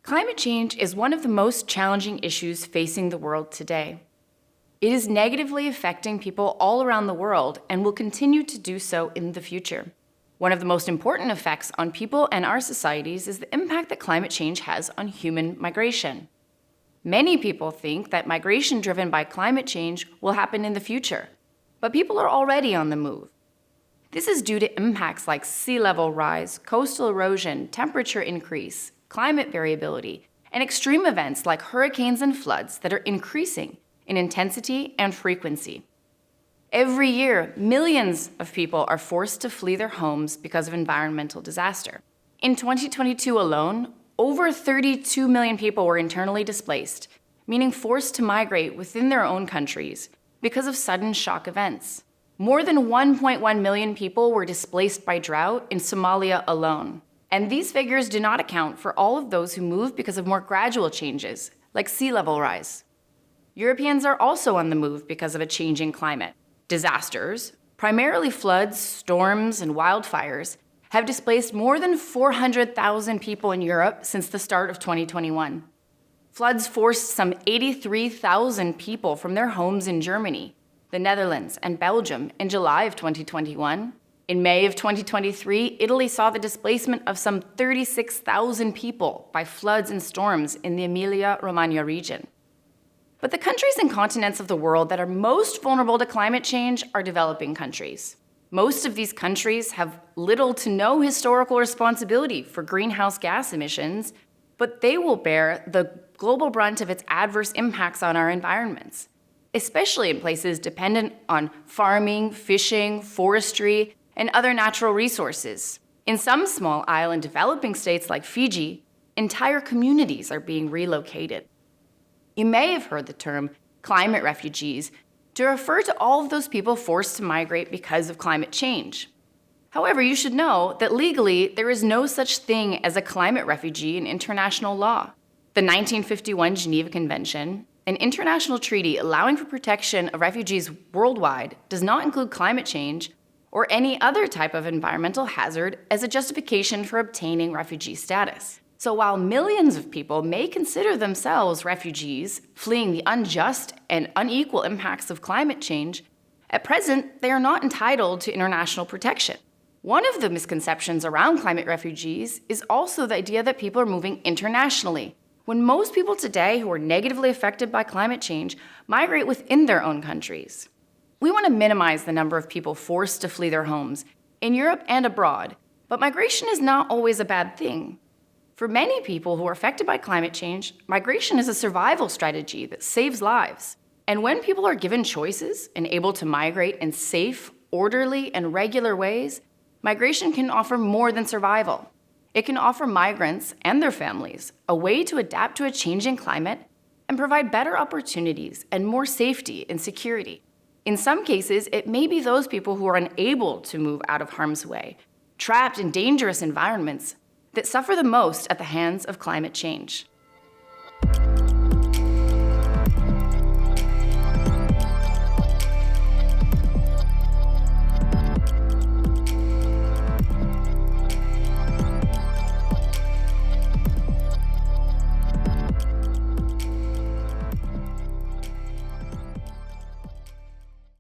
Climate change is one of the most challenging issues facing the world today. It is negatively affecting people all around the world and will continue to do so in the future. One of the most important effects on people and our societies is the impact that climate change has on human migration. Many people think that migration driven by climate change will happen in the future, but people are already on the move. This is due to impacts like sea level rise, coastal erosion, temperature increase, climate variability, and extreme events like hurricanes and floods that are increasing in intensity and frequency. Every year, millions of people are forced to flee their homes because of environmental disaster. In 2022 alone, over 32 million people were internally displaced, meaning forced to migrate within their own countries because of sudden shock events. More than 1.1 million people were displaced by drought in Somalia alone. And these figures do not account for all of those who move because of more gradual changes, like sea level rise. Europeans are also on the move because of a changing climate. Disasters, primarily floods, storms, and wildfires, have displaced more than 400,000 people in Europe since the start of 2021. Floods forced some 83,000 people from their homes in Germany, the Netherlands, and Belgium in July of 2021. In May of 2023, Italy saw the displacement of some 36,000 people by floods and storms in the Emilia-Romagna region. But the countries and continents of the world that are most vulnerable to climate change are developing countries. Most of these countries have little to no historical responsibility for greenhouse gas emissions, but they will bear the global brunt of its adverse impacts on our environments, especially in places dependent on farming, fishing, forestry, and other natural resources. In some small island developing states like Fiji, entire communities are being relocated. You may have heard the term climate refugees to refer to all of those people forced to migrate because of climate change. However, you should know that legally there is no such thing as a climate refugee in international law. The 1951 Geneva Convention, an international treaty allowing for protection of refugees worldwide, does not include climate change or any other type of environmental hazard as a justification for obtaining refugee status. So while millions of people may consider themselves refugees, fleeing the unjust and unequal impacts of climate change, at present they are not entitled to international protection. One of the misconceptions around climate refugees is also the idea that people are moving internationally, when most people today who are negatively affected by climate change migrate within their own countries. We want to minimize the number of people forced to flee their homes, in Europe and abroad, but migration is not always a bad thing. For many people who are affected by climate change, migration is a survival strategy that saves lives. And when people are given choices and able to migrate in safe, orderly, and regular ways, migration can offer more than survival. It can offer migrants and their families a way to adapt to a changing climate and provide better opportunities and more safety and security. In some cases, it may be those people who are unable to move out of harm's way, trapped in dangerous environments, that suffer the most at the hands of climate change.